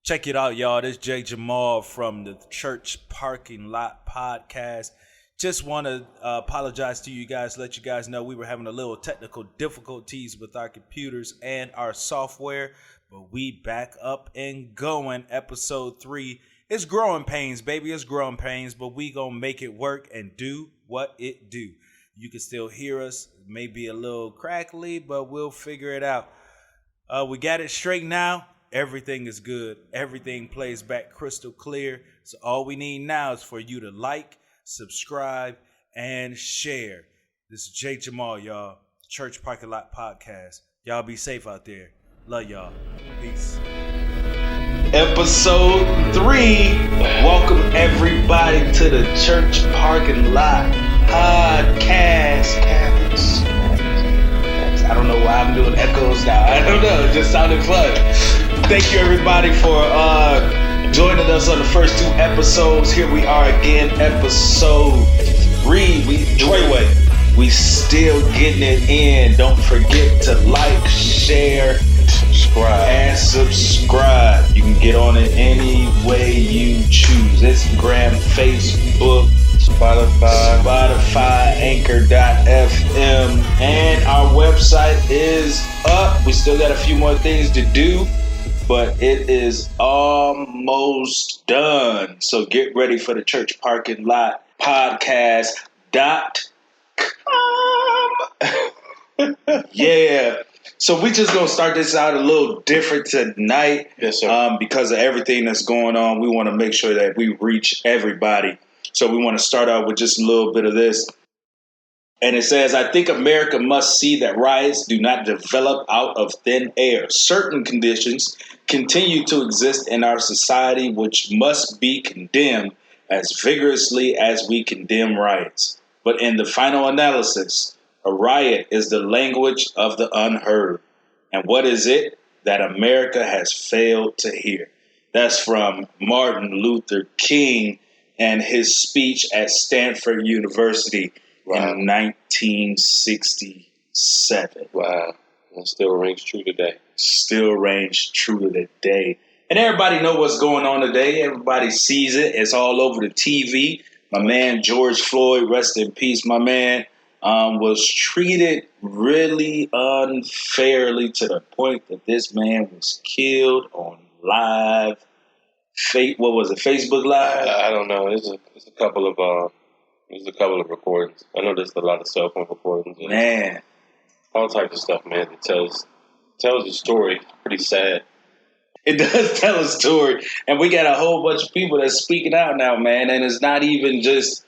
Check it out, y'all. This is Jay Jamal from the Church Parking Lot Podcast. Just want to apologize to you guys, let you guys know we were having a little technical difficulties with our computers and our software, but we back up and going. Episode 3. It's growing pains, baby. It's growing pains, but we gonna make it work and do what it do. You can still hear us. It may be a little crackly, but we'll figure it out. We got it straight now. Everything is good. Everything plays back crystal clear. So all we need now is for you to like, subscribe, and share. This is Jay Jamal, y'all. Church Parking Lot Podcast. Y'all be safe out there. Love y'all. Peace. Episode 3. Welcome everybody to the Church Parking Lot Podcast. I don't know why I'm doing echoes now. I don't know. It just sounded fun. Thank you everybody for joining us on the first 2 episodes. Here we are again, episode 3. We still getting it in. Don't forget to like, share, subscribe. You can get on it any way you choose. Instagram, Facebook, Spotify, Anchor.fm, and our website is up. We still got a few more things to do, but it is almost done. So get ready for the Church Parking Lot Podcast.com. Yeah. So we just gonna start this out a little different tonight. Yes, sir. Because of everything that's going on, we want to make sure that we reach everybody. So we want to start out with just a little bit of this. And it says, I think America must see that riots do not develop out of thin air. Certain conditions continue to exist in our society which must be condemned as vigorously as we condemn riots. But in the final analysis, a riot is the language of the unheard. And what is it that America has failed to hear? That's from Martin Luther King and his speech at Stanford University in 1967. Wow. That still rings true today. Still rings true to the day. And everybody know what's going on today. Everybody sees it. It's all over the TV. My man George Floyd, rest in peace, my man, was treated really unfairly to the point that this man was killed on live. What was it? Facebook Live? I don't know. There's a couple of recordings. I know there's a lot of cell phone recordings. Man, all types of stuff, man. It tells a story. Pretty sad. It does tell a story, and we got a whole bunch of people that's speaking out now, man. And it's not even just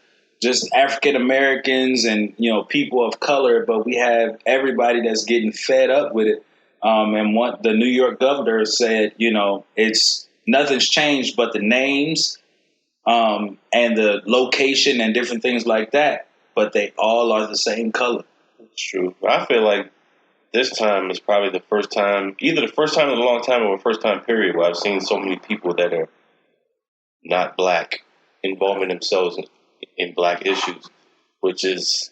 African Americans and people of color, but we have everybody that's getting fed up with it. And what the New York governor said, it's nothing's changed but the names, and the location and different things like that. But they all are the same color. It's true. I feel like this time is probably the first time, either the first time in a long time or the first time period, where I've seen so many people that are not black involving themselves in black issues, which is,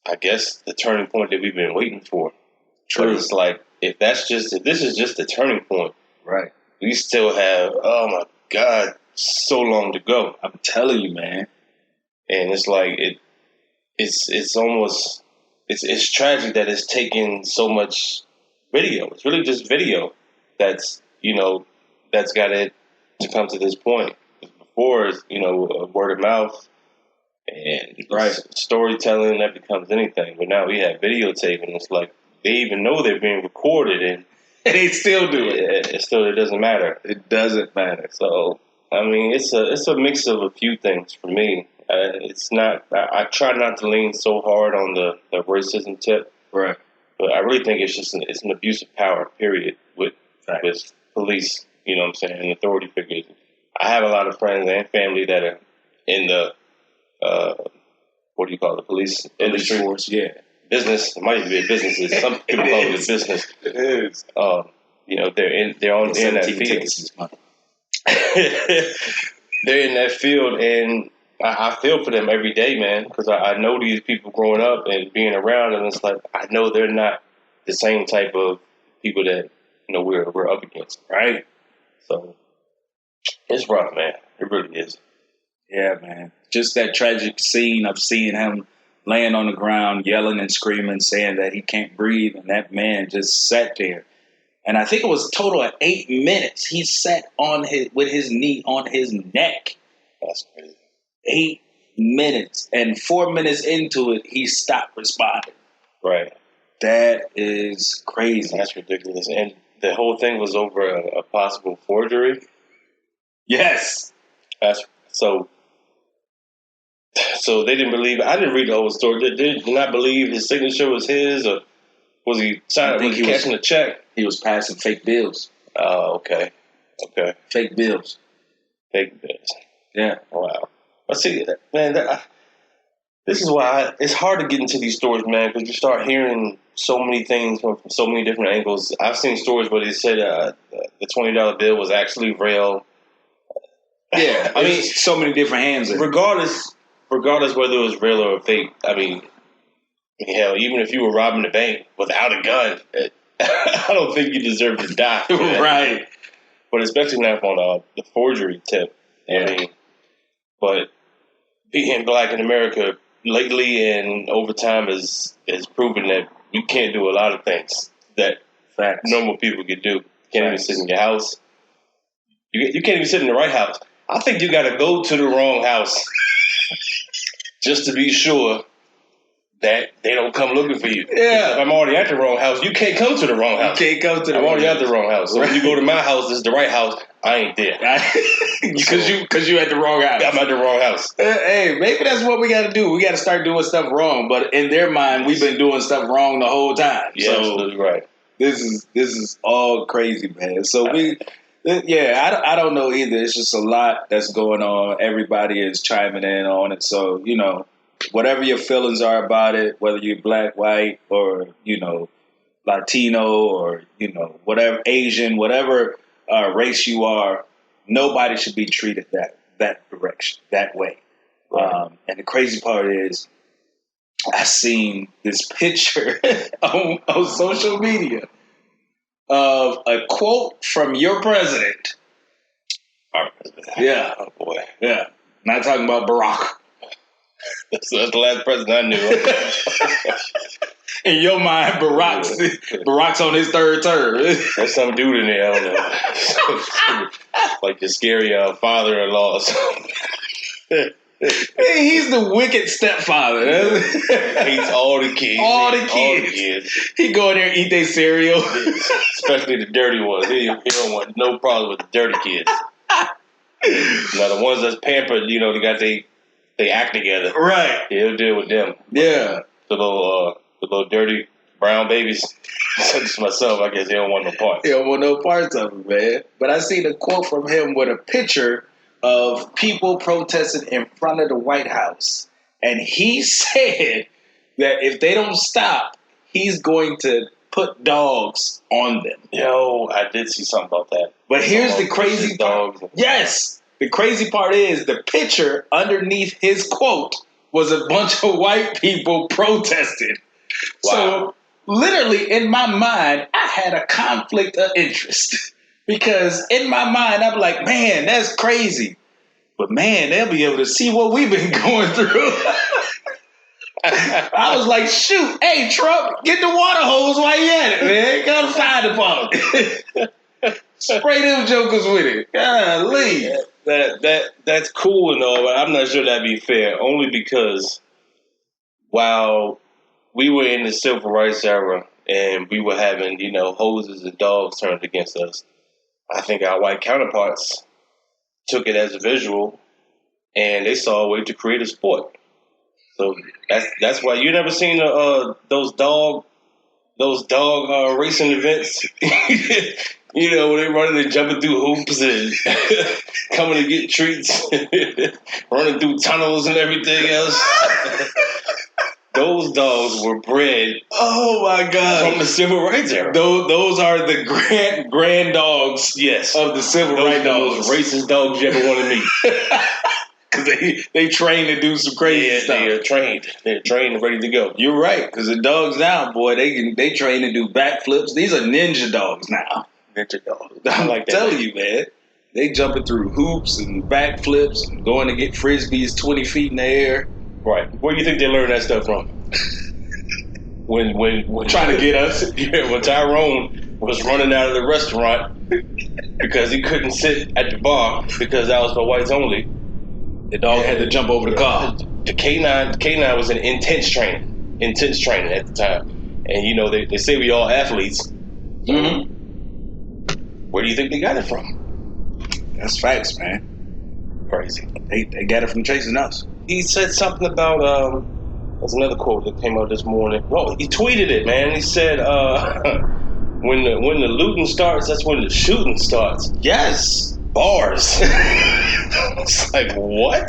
I guess, the turning point that we've been waiting for. True. But it's like, if this is just the turning point, right? We still have, oh my God, so long to go. I'm telling you, man. And it's like it's almost it's tragic that it's taken so much video. It's really just video that's got it to come to this point. Before, word of mouth and storytelling that becomes anything. But now we have videotape, and it's like they even know they're being recorded, and they still do it. It doesn't matter. It doesn't matter. So I mean, it's a mix of a few things for me. It's not. I try not to lean so hard on the racism tip, right? But I really think it's an abuse of power. Period. With police, what I'm saying, and authority figures. I have a lot of friends and family that are in the police industry. Force, yeah. Business. It might even be businesses. Some people call it business. It is. They're in that field. They're in that field, and I feel for them every day, man, because I know these people growing up and being around, and it's like I know they're not the same type of people that we're up against, right? So It's rough, man. It really is. Yeah, man. Just that tragic scene of seeing him laying on the ground, yelling and screaming, saying that he can't breathe, and that man just sat there. And I think it was a total of 8 minutes. He sat with his knee on his neck. That's crazy. 8 minutes. And 4 minutes into it, he stopped responding. Right. That is crazy. That's ridiculous. And the whole thing was over a possible forgery. Yes. So they didn't believe. I didn't read the whole story. They did not believe his signature was his, or was he cashing a check? He was passing fake bills. Oh, okay. Fake bills. Yeah. Wow. I see, man. This is why it's hard to get into these stories, man, because you start hearing so many things from so many different angles. I've seen stories where they said the $20 bill was actually real. Yeah, I mean, so many different hands. Regardless whether it was real or fake. I mean, hell, even if you were robbing the bank without a gun, I don't think you deserve to die. Right. But especially now on the forgery tip. Yeah. I mean, but being black in America lately and over time has proven that you can't do a lot of things that normal people can do. You can't even sit in your house. You can't even sit in the right house. I think you got to go to the wrong house just to be sure that they don't come looking for you. Yeah. If I'm already at the wrong house, you can't come to the wrong house. I'm already at the wrong house. So when you go to my house, this is the right house. I ain't there. Because you at the wrong house. I'm at the wrong house. Hey, maybe that's what we got to do. We got to start doing stuff wrong. But in their mind, we've been doing stuff wrong the whole time. Yeah, so absolutely right. This is all crazy, man. So I don't know either. It's just a lot that's going on. Everybody is chiming in on it. So, whatever your feelings are about it, whether you're black, white, or, Latino, or, whatever, Asian, whatever race you are, nobody should be treated that direction, that way. Right. And the crazy part is, I seen this picture on social media of a quote from your president. Our president. Yeah. Oh, boy. Yeah. Not talking about Barack. That's the last president I knew. In your mind, Barack's on his third term. There's some dude in there, I don't know. Like the scary father-in-law or something. He's the wicked stepfather. He's all the kids. All the kids. He go in there and eat their cereal. Especially the dirty ones. He don't want no problem with the dirty kids. Now the ones that's pampered, they got they act together. Right. He'll deal with them. Yeah. The little dirty brown babies. Such as myself, I guess he don't want no parts. He don't want no parts of it, man. But I seen a quote from him with a picture of people protesting in front of the White House. And he said that if they don't stop, he's going to put dogs on them. Yo, I did see something about that. But here's the crazy part. Yes. The crazy part is the picture underneath his quote was a bunch of white people protesting. Wow. So literally in my mind, I had a conflict of interest. Because in my mind, I'm like, man, that's crazy. But man, they'll be able to see what we've been going through. I was like, shoot, hey, Trump, get the water hose while you at it, man. Go to the fire department. Spray them jokers with it. Golly. That's cool and all, but I'm not sure that'd be fair. Only because while we were in the civil rights era and we were having, hoses and dogs turned against us, I think our white counterparts took it as a visual, and they saw a way to create a sport. So that's why you never seen those dog racing events. When they running and jumping through hoops and coming to get treats, running through tunnels and everything else. Those dogs were bred. Oh my God! From the civil rights era. Those are the grand dogs. Yes, of the civil rights dogs. Racist dogs you ever want to meet. Because they trained to do some crazy stuff. They're trained. They're trained and ready to go. You're right. Because the dogs now, boy, they train to do backflips. These are ninja dogs now. Ninja dogs. I'm telling you, man. They jumping through hoops and backflips and going to get frisbees 20 feet in the air. Right. Where do you think they learned that stuff from? when Trying to get us. Yeah, when Tyrone was running out of the restaurant because he couldn't sit at the bar because that was for whites only. The dog had to jump over the car. The K9 was in intense training at the time. And, you know, they say we all athletes. Mm-hmm. Where do you think they got it from? That's facts, man. Crazy. They got it from chasing us. He said something about, there's another quote that came out this morning. Well, he tweeted it, man. He said, when the looting starts, that's when the shooting starts. Yes. Bars. It's like, what?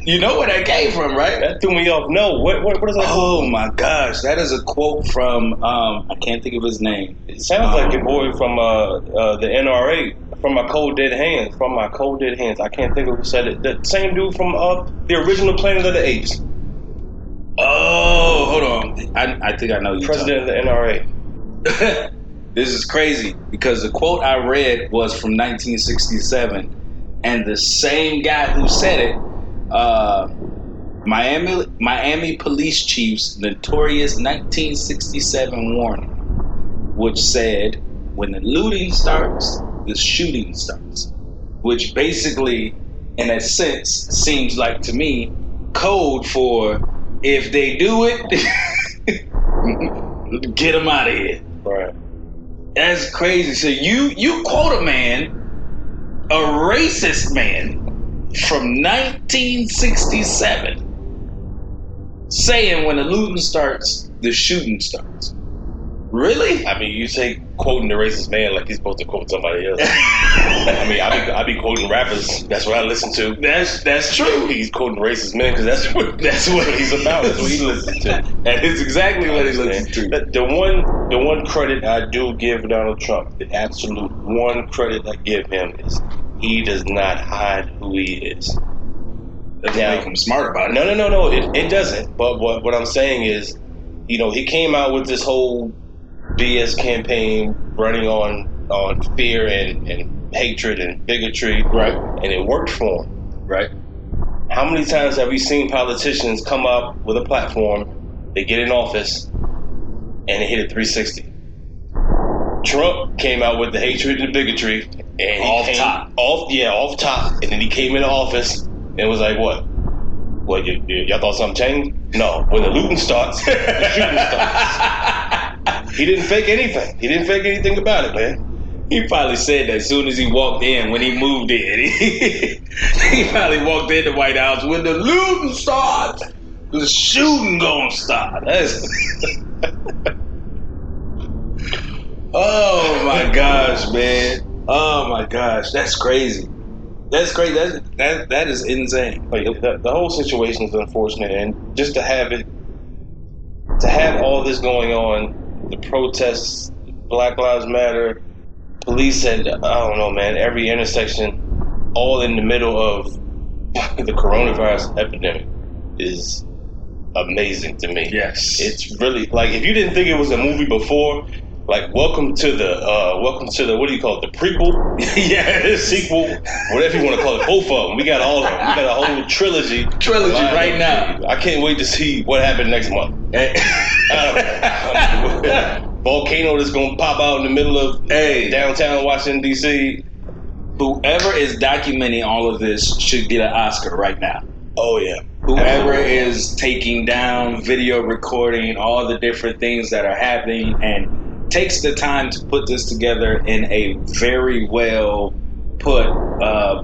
You know where that came from, right? That threw me off. No, what is that? Oh my gosh, that is a quote from I can't think of his name. It sounds like your boy from the NRA, from my cold dead hands. I can't think of who said it. The same dude from the original Planet of the Apes. Oh, hold on. I think I know you. President of the NRA. This is crazy because the quote I read was from 1967, and the same guy who said it, Miami police chief's notorious 1967 warning, which said, when the looting starts, the shooting starts. Which basically, in a sense, seems like to me code for if they do it, get them out of here. Right. That's crazy. So you quote a man, a racist man from 1967, saying when the looting starts, the shooting starts. Really? I mean, you say quoting the racist man like he's supposed to quote somebody else. I mean, I be quoting rappers. That's what I listen to. That's true. He's quoting racist men because that's what he's about. That's what he listens to. That is exactly what he listens to. The one credit I do give Donald Trump, the absolute one credit I give him is he does not hide who he is. Doesn't make him smart about it. No. It doesn't. But what I'm saying is, you know, he came out with this whole BS campaign running on fear and hatred and bigotry, right? And it worked for him, right? How many times have we seen politicians come up with a platform, they get in office, and they hit it 360? Trump came out with the hatred and bigotry, and off top, and then he came into office and was like, "What? What? Y'all thought something changed? No. When the looting starts, the shooting starts." He didn't fake anything. He didn't fake anything about it, man. He probably said that as soon as he walked in, when he moved in. He probably walked in the White House, when the looting starts, the shooting gonna start. Oh my gosh, man. Oh my gosh. That's crazy. That's crazy. That is insane. Like, the whole situation is unfortunate, and just to have all this going on, the protests, Black Lives Matter, police at, I don't know, man, every intersection, all in the middle of the coronavirus epidemic is amazing to me. Yes. It's really, like, if you didn't think it was a movie before, like, welcome to the, what do you call it, the prequel? Yeah, the sequel, whatever you want to call it, both of them. We got all of them. We got a whole trilogy right now. I can't wait to see what happens next month. Volcano that's gonna pop out in the middle of downtown Washington D.C. Whoever is documenting all of this should get an Oscar right now. Oh yeah. Whoever is taking down, video recording all the different things that are happening and takes the time to put this together in a very well put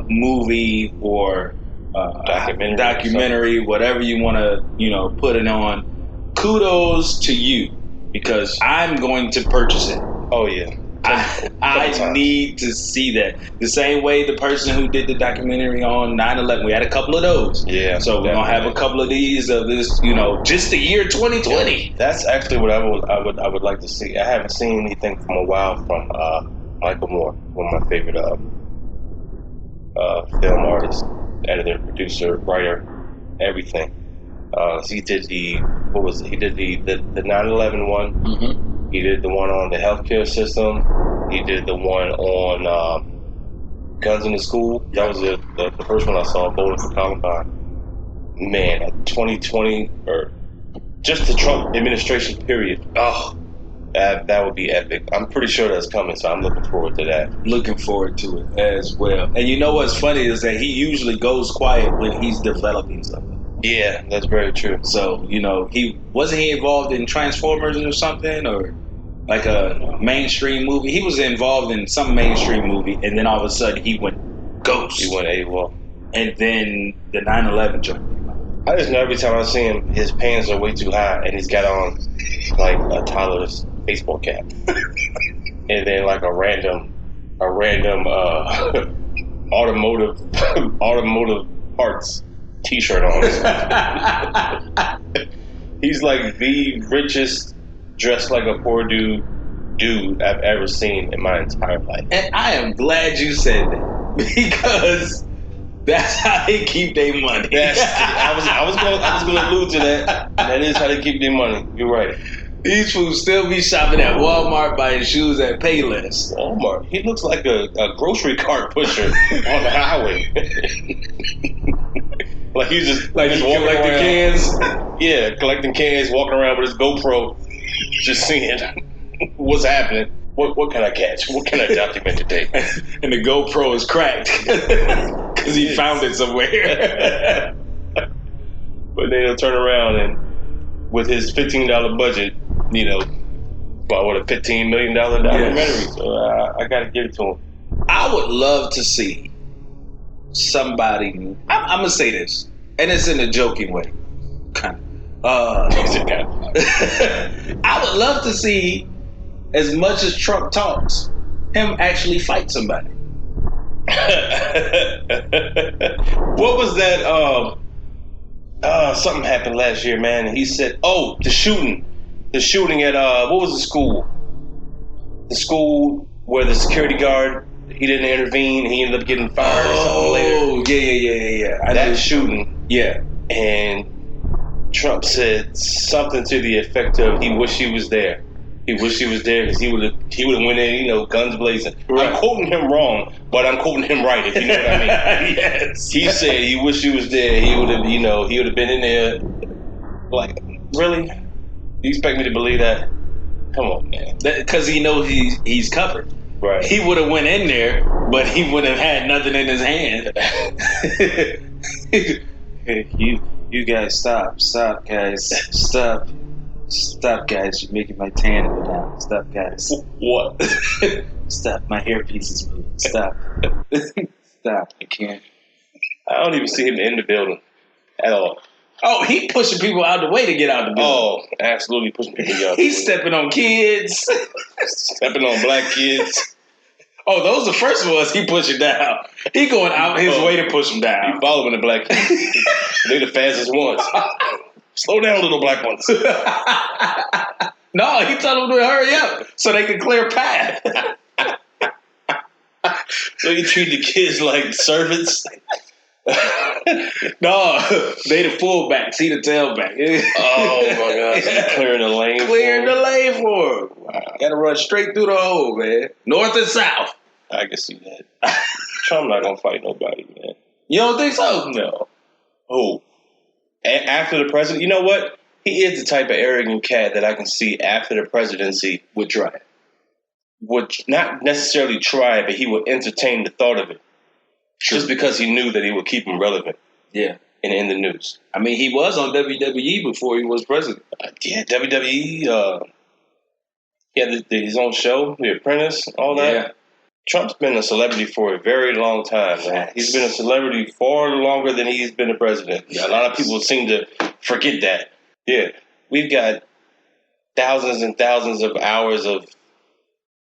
movie or documentary, whatever you want to, put it on. Kudos to you, because I'm going to purchase it. Oh yeah. I need to see that. The same way the person who did the documentary on 9/11, we had a couple of those. Yeah. So we're gonna have a couple of these of this, just the year 2020. That's actually what I would like to see. I haven't seen anything from a while from Michael Moore, one of my favorite film artists, editor, producer, writer, everything. He did He did the 9/11 one. Mm-hmm. He did the one on the healthcare system. He did the one on guns in the school. That was the first one I saw, Bowling for Columbine. Man, 2020 or just the Trump administration period. Oh, that would be epic. I'm pretty sure that's coming, so I'm looking forward to that. Looking forward to it as well. And you know what's funny is that he usually goes quiet when he's developing something. Yeah, that's very true. So, he wasn't involved in Transformers or something, or like a mainstream movie. He was involved in some mainstream movie, and then all of a sudden he went ghost. He went AWOL. And then the 9/11 joke. I just know every time I see him, his pants are way too high, and he's got on like a toddler's baseball cap, and then like a random automotive parts T-shirt on. He's like the richest, dressed like a poor dude I've ever seen in my entire life. And I am glad you said that, because that's how they keep their money. I was going to allude to that. That is how they keep their money. You're right. These fools still be shopping at Walmart, buying shoes at Payless. Walmart. He looks like a grocery cart pusher on the highway. Like he's just walking collecting around. cans. Yeah, collecting cans, walking around with his GoPro, just seeing what's happening. What can I catch? What can I document today? And the GoPro is cracked because he found it somewhere. But then he'll turn around and, with his $15 budget, about what, a $15 million documentary. Yes. So I got to give it to him. I would love to see somebody. I'm gonna say this, and it's in a joking way, kind of. I would love to see, as much as Trump talks, him actually fight somebody. What was that? Something happened last year, man. He said, the shooting at what was the school? The school where the security guard, he didn't intervene. He ended up getting fired or something later. Oh, yeah. That shooting. Yeah. And Trump said something to the effect of, he wished he was there. He wished he was there because he would have went in, guns blazing. Right. I'm quoting him wrong, but I'm quoting him right, if you know what I mean. Yes. He said he wished he was there. He would have, he would have been in there. Like, really? You expect me to believe that? Come on, man. Because he knows he's covered. Right. He would have went in there, but he would have had nothing in his hand. Hey, you guys, stop, guys, stop, guys. You're making my tan go down. Stop, guys. What? Stop. My hairpiece is moving. Stop. Stop. I can't. I don't even see him in the building at all. Oh, he pushing people out the way to get out the building. Oh, absolutely pushing people out. He's stepping on kids. Stepping on black kids. Oh, those are the first ones he pushing down. He going out his way to push them down. He following the black kids. They're the fastest ones. Slow down, little black ones. No, he told them to hurry up so they can clear a path. So you treat the kids like servants? No, they the fullbacks. He the tailback. Oh my gosh, clearing the lane. Clearing the lane for him. Wow. Got to run straight through the hole, man. North and south. I can see that. Trump not gonna fight nobody, man. You don't think so? No. Oh, after the president, you know what? He is the type of arrogant cat that I can see after the presidency would try it. Would not necessarily try it, but he would entertain the thought of it. Sure. Just because he knew that he would keep him relevant. Yeah. And in the news. I mean, he was on WWE before he was president. Yeah, WWE. He had his own show, The Apprentice, all that. Yeah. Trump's been a celebrity for a very long time, man. He's been a celebrity far longer than he's been a president. Yeah, a lot of people seem to forget that. Yeah. We've got thousands and thousands of hours of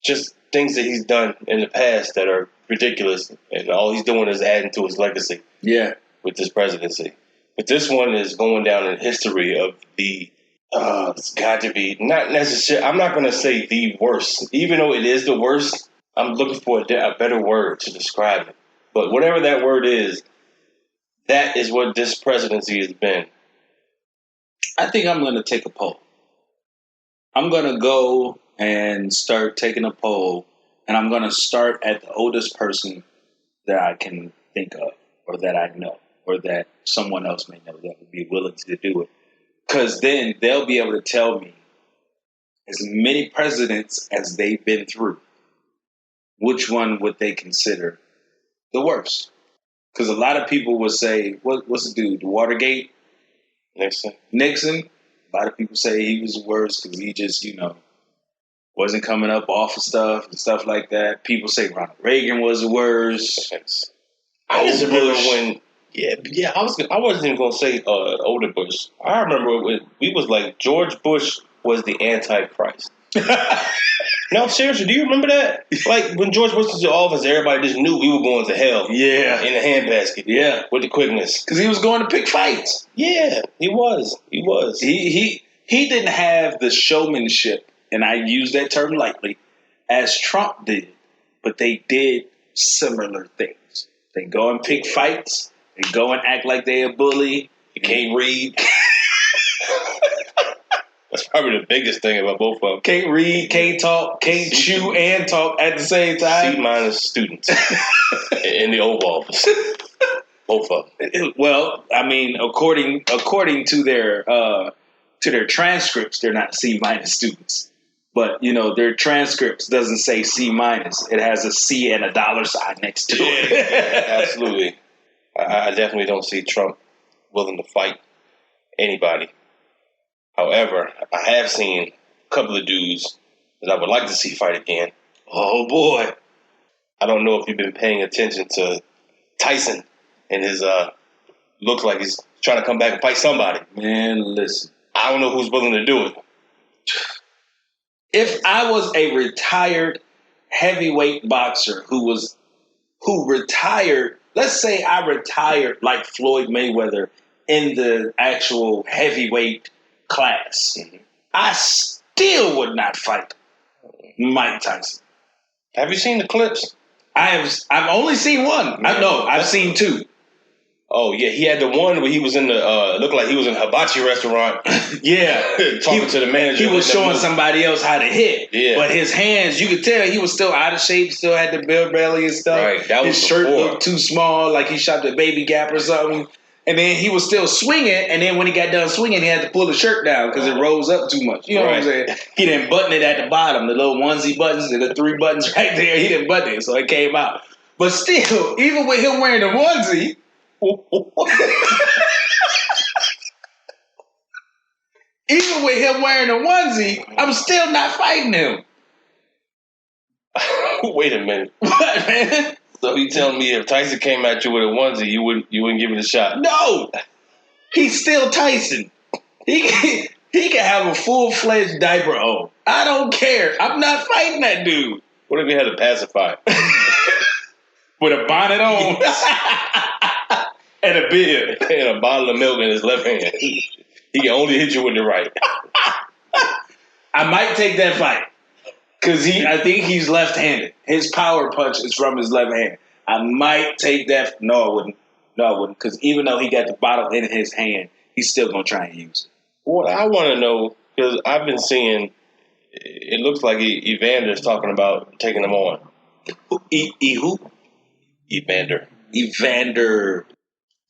just things that he's done in the past that are ridiculous, and all he's doing is adding to his legacy. Yeah, with this presidency. But this one is going down in history of the. It's got to be not necessarily. I'm not going to say the worst, even though it is the worst. I'm looking for a better word to describe it. But whatever that word is, that is what this presidency has been. I think I'm going to take a poll. I'm going to go and start taking a poll. And I'm going to start at the oldest person that I can think of, or that I know, or that someone else may know that would be willing to do it. Because then they'll be able to tell me as many presidents as they've been through, which one would they consider the worst? Because a lot of people would say, what's the dude? Watergate? Nixon. A lot of people say he was the worst because he just, wasn't coming up off of stuff and stuff like that. People say Ronald Reagan was the worst. I just remember when, I wasn't even going to say older Bush. I remember when we was like, George Bush was the Antichrist. No, seriously, do you remember that? Like, when George Bush was in office, everybody just knew we were going to hell. Yeah. In a handbasket. Yeah. With the quickness. Because he was going to pick fights. Yeah, he was. He didn't have the showmanship, and I use that term lightly, as Trump did. But they did similar things. They go and pick fights. They go and act like they a bully. You can't read. That's probably the biggest thing about both of them. Can't read, can't talk, can't chew and talk at the same time. C- students in the Oval Office. Both of them. Well, I mean, according to their transcripts, they're not C- students. But their transcripts doesn't say C-. It has a C and a dollar sign next to it. Absolutely. I definitely don't see Trump willing to fight anybody. However, I have seen a couple of dudes that I would like to see fight again. Oh, boy. I don't know if you've been paying attention to Tyson and his looks like he's trying to come back and fight somebody. Man, listen. I don't know who's willing to do it. If I was a retired heavyweight boxer who retired, let's say I retired like Floyd Mayweather in the actual heavyweight class, I still would not fight Mike Tyson. Have you seen the clips? I've only seen one. I've seen two. Oh yeah, he had the one where he was in the looked like he was in a hibachi restaurant. Yeah, talking to the manager. He was showing somebody else how to hit. Yeah, but his hands, you could tell he was still out of shape. Still had the belly and stuff. Right, that was his shirt looked too small, like he shot the Baby Gap or something. And then he was still swinging, and then when he got done swinging, he had to pull the shirt down because it rose up too much. You know what I'm saying? He didn't button it at the bottom, the little onesie buttons and the 3 buttons right there. He didn't button it, so it came out. But still, even with him wearing the onesie, I'm still not fighting him. Wait a minute. What, man? So you telling me if Tyson came at you with a onesie, you wouldn't give it a shot? No, he's still Tyson. He can have a full-fledged diaper on. I don't care. I'm not fighting that dude. What if he had a pacifier with a bonnet on and a beard and a bottle of milk in his left hand? He can only hit you with the right. I might take that fight. Because I think he's left-handed. His power punch is from his left hand. I might take that. No, I wouldn't. Because even though he got the bottle in his hand, he's still going to try and use it. What I want to know, because I've been seeing, it looks like Evander's talking about taking him on. Who? Evander.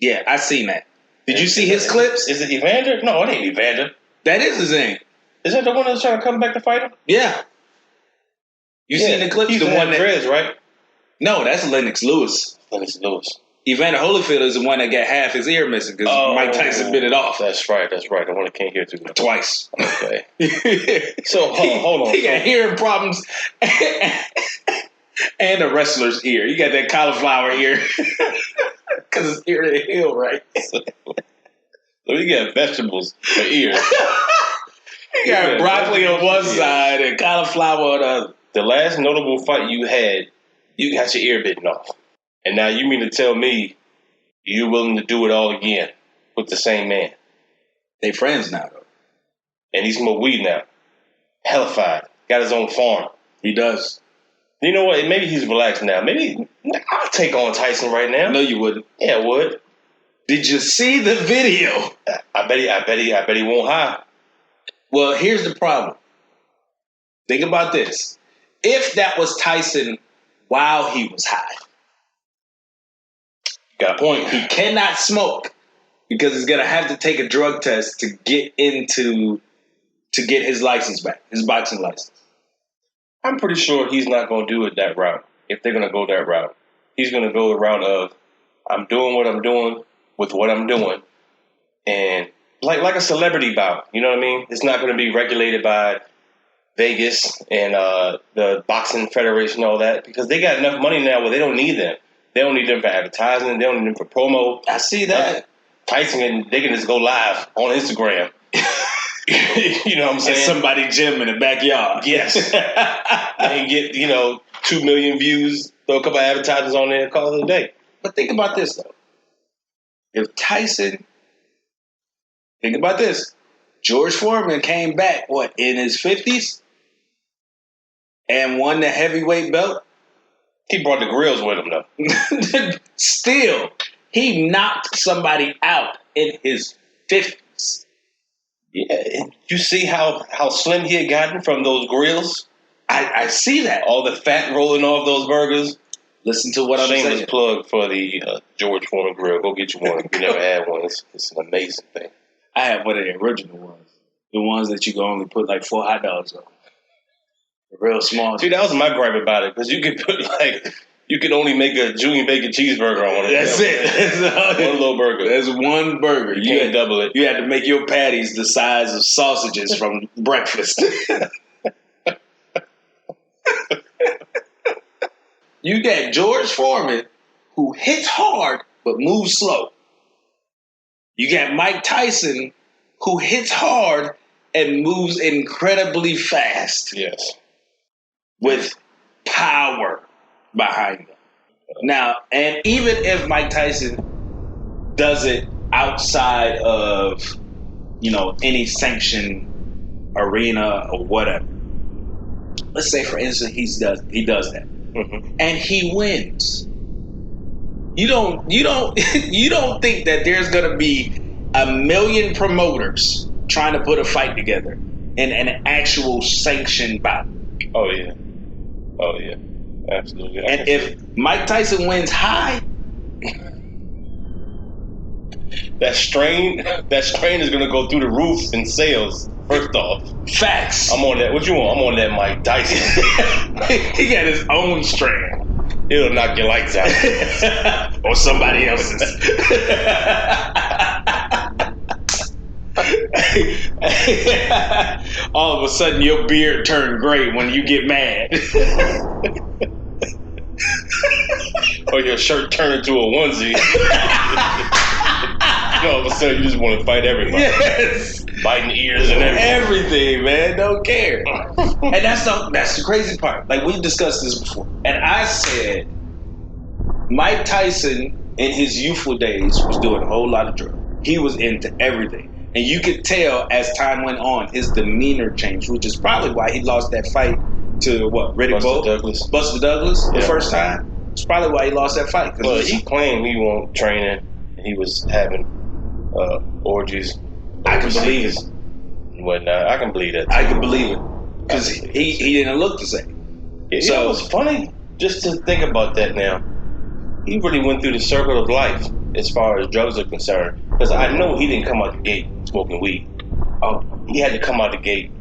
Yeah, I seen that. Did you see his clips? Is it Evander? No, it ain't Evander. That is his name. Is that the one that's trying to come back to fight him? Yeah. You seen the clips? He's the one that dreads, right? No, that's Lennox Lewis. Evander Holyfield is the one that got half his ear missing because Mike Tyson bit it off. That's right. The one that can't hear too much. Twice. Okay. So hold on. He got hearing problems and a wrestler's ear. You got that cauliflower ear because it's ear to the hill, right? So you got vegetables for ears. You got broccoli on one side and cauliflower on the other. The last notable fight you had, you got your ear bitten off. And now you mean to tell me you're willing to do it all again with the same man? They friends now, though. And he smoked weed now. Hellified. Got his own farm. He does. You know what? Maybe he's relaxed now. Maybe I'll take on Tyson right now. No, you wouldn't. Yeah, I would. Did you see the video? I bet he won't hide. Well, here's the problem. Think about this. If that was Tyson while he was high, Got a point. He cannot smoke because he's gonna have to take a drug test to get his license back, his boxing license. I'm pretty sure he's not going to do it that route. If they're going to go that route, he's going to go the route of I'm doing what I'm doing with what I'm doing, and like a celebrity bout. You know what I mean? It's not going to be regulated by Vegas and the Boxing Federation, all that, because they got enough money now where they don't need them. They don't need them for advertising. They don't need them for promo. I see that. Tyson, they can just go live on Instagram. You know what I'm saying? At somebody's gym in the backyard. Yes. And get, 2 million views, throw a couple of advertisers on there and call it a day. But think about this, though. If Tyson, think about this. George Foreman came back, in his 50s? And won the heavyweight belt? He brought the grills with him, though. Still, he knocked somebody out in his 50s. Yeah, you see how slim he had gotten from those grills? I see that. All the fat rolling off those burgers. Listen to what I'm saying. Shameless plug for the George Foreman grill. Go get you one. If you never had one, it's an amazing thing. I have one of the original ones. The ones that you can only put 4 hot dogs on. Real small. See, that was my gripe about it, because you could put you could only make a junior bacon cheeseburger on one of them. That's it. One little burger. There's one burger. You can't double it. You had to make your patties the size of sausages from breakfast. You got George Foreman, who hits hard but moves slow. You got Mike Tyson, who hits hard and moves incredibly fast. Yes. With power behind him. Now, and even if Mike Tyson does it outside of, any sanctioned arena or whatever, let's say, for instance, he does that, and he wins. You don't think that there's gonna be 1 million promoters trying to put a fight together in an actual sanctioned bout? Oh yeah, absolutely. And if Mike Tyson wins high, that strain is going to go through the roof in sales. First off, facts. I'm on that. What you want? I'm on that Mike Tyson. He got his own strain. It'll knock your lights out, or somebody else's. All of a sudden, your beard turned gray when you get mad. Or your shirt turned into a onesie. All of a sudden, you just want to fight everybody. Yes. Biting ears and everything. Everything, man. Don't care. And that's the crazy part. We discussed this before. And I said, Mike Tyson, in his youthful days, was doing a whole lot of drugs. He was into everything. And you could tell as time went on, his demeanor changed, which is probably why he lost that fight to Riddick Bowe? Buster Douglas, the first time. It's probably why he lost that fight. Well, he claimed he wasn't training and he was having orgies. I can believe it. And whatnot. I can believe that too. I can believe it. Because he didn't look the same. So it's funny just to think about that now. He really went through the circle of life as far as drugs are concerned. Because I know he didn't come out the gate smoking weed. He had to come out the gate.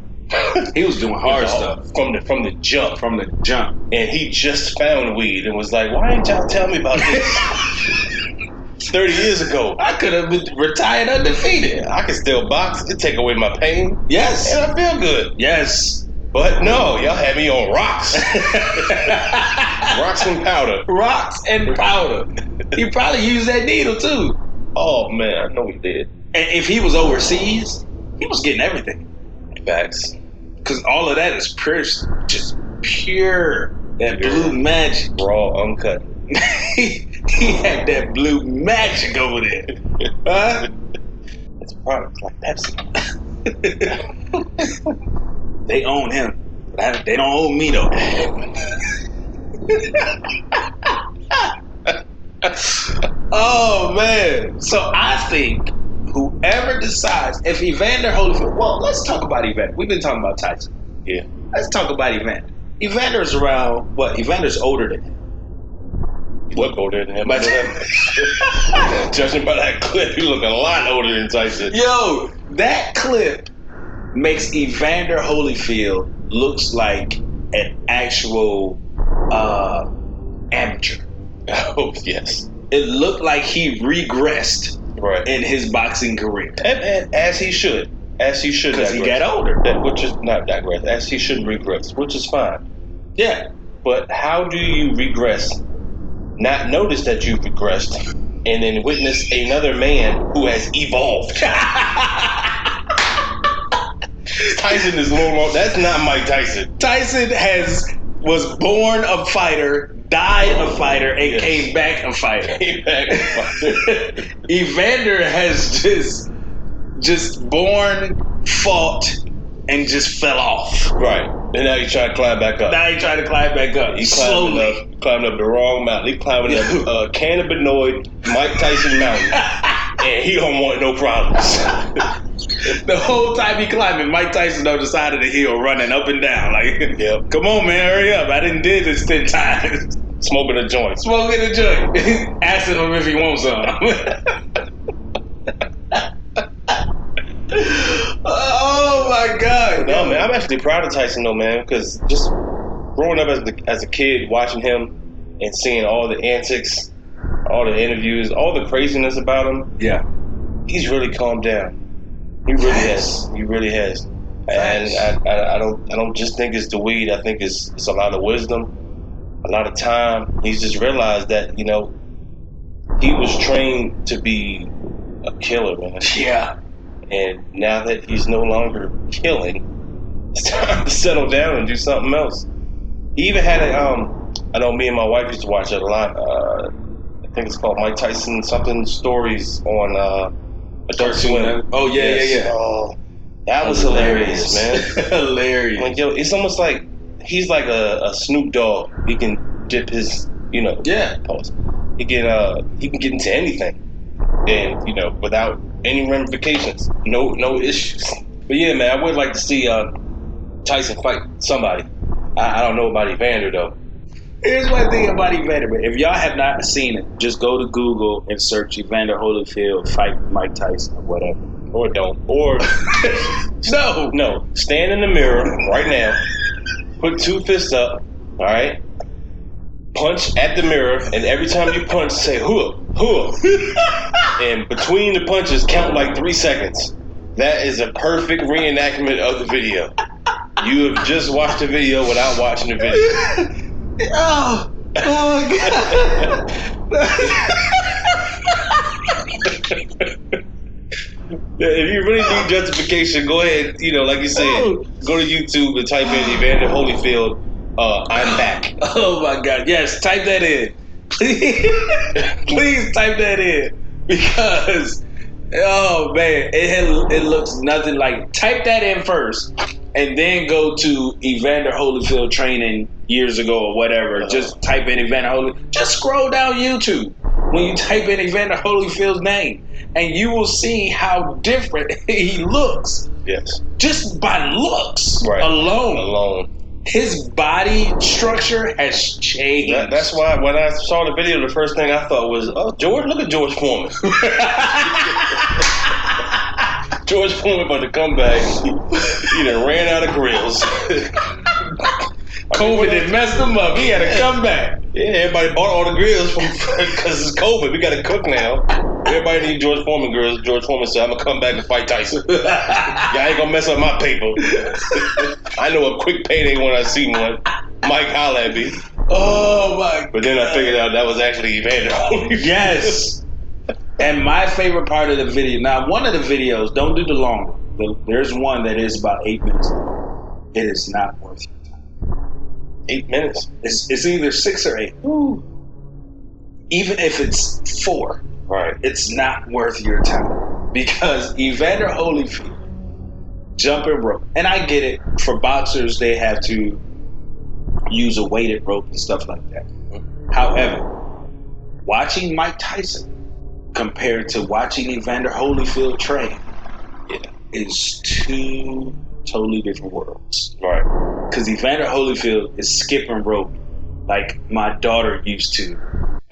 He was doing hard stuff from the jump. From the jump. And he just found weed and was like, why didn't y'all tell me about this 30 years ago? I could have been retired undefeated. I can still box. It take away my pain. Yes. And I feel good. Yes. But no, y'all had me on rocks. Rocks and powder. Rocks and powder. He probably used that needle too. Oh man, I know he did. And if he was overseas, he was getting everything. Facts. Because all of that is just pure. That blue magic. Raw, uncut. He had that blue magic over there. Huh? It's a product like Pepsi. They own him. They don't own me though. Oh man. So I think whoever decides, if Evander Holyfield, well, let's talk about Evander. We've been talking about Tyson. Yeah. Let's talk about Evander. Evander's around, Evander's older than him. He look older than him. Judging by that clip, he look a lot older than Tyson. Yo, that clip makes Evander Holyfield looks like an actual amateur. Oh, yes. It looked like he regressed in his boxing career. And as he should. As he should. Because he got older. Which is not digress. As he should regress, which is fine. Yeah. But how do you regress, not notice that you've regressed, and then witness another man who has evolved? Tyson is a little more. That's not Mike Tyson. Tyson was born a fighter, died a fighter, and came back a fighter. Evander has just born, fought, and just fell off. Right. And now he's trying to climb back up. He's climbing up the wrong mountain. He's climbing up cannabinoid Mike Tyson mountain. And he don't want no problems. The whole time he climbing, Mike Tyson on the side of the hill running up and down. Like, come on, man, hurry up. I didn't did this 10 times. Smoking a joint. Asking him if he wants some. Oh, my God. No, man, I'm actually proud of Tyson, though, man, because just growing up as a kid, watching him and seeing all the antics, all the interviews, all the craziness about him, he's really calmed down. He really has. He really has. And I don't just think it's the weed. I think it's a lot of wisdom, a lot of time. He's just realized that, he was trained to be a killer, man. Yeah. And now that he's no longer killing, it's time to settle down and do something else. He even had I know me and my wife used to watch it a lot. I think it's called Mike Tyson something stories on Adult Swim. Oh, yeah. Oh, that was hilarious, man. Hilarious. Like, it's almost like he's like a Snoop Dogg. He can dip his, pause. He can get into anything, and without any ramifications, no issues. But yeah, man, I would like to see Tyson fight somebody. I don't know about Evander though. Here's one thing about Evander. If y'all have not seen it, just go to Google and search Evander Holyfield fight Mike Tyson or whatever. Or don't. Or no. Stand in the mirror right now. Put 2 fists up. All right. Punch at the mirror, and every time you punch, say "hoo, hoo," and between the punches, count like 3 seconds. That is a perfect reenactment of the video. You have just watched the video without watching the video. Oh my God. If you really need justification, go ahead. Like you said, go to YouTube and type in Evander Holyfield. I'm back. Oh my God! Yes, type that in. Please type that in because it looks nothing like. Type that in first, and then go to Evander Holyfield training years ago or whatever. Just type in Evander Holyfield. Just scroll down YouTube when you type in Evander Holyfield's name, and you will see how different he looks. Yes, just by looks alone. His body structure has changed. That's why when I saw the video, the first thing I thought was, "Oh, George! Look at George Foreman." George Foreman about to come back. He done ran out of grills. COVID had messed him up. He had to come back. Yeah, everybody bought all the grills because it's COVID. We got to cook now. Everybody need George Foreman grills. George Foreman said, "I'm gonna come back and fight Tyson." Y'all ain't gonna mess up my paper. I know a quick payday when I see one. Mike, holla at me. Oh my God. But then I figured out that was actually Evander. Yes. And my favorite part of the video. Now, one of the videos, don't do the long one. There's one that is about 8 minutes long. It is not worth your time. 8 minutes. It's either 6 or 8. Ooh. Even if it's 4, right? It's not worth your time because Evander Holyfield jumping rope, and I get it. For boxers, they have to use a weighted rope and stuff like that. Mm-hmm. However, watching Mike Tyson compared to watching Evander Holyfield train, is 2 totally different worlds. Right. Because Evander Holyfield is skipping rope like my daughter used to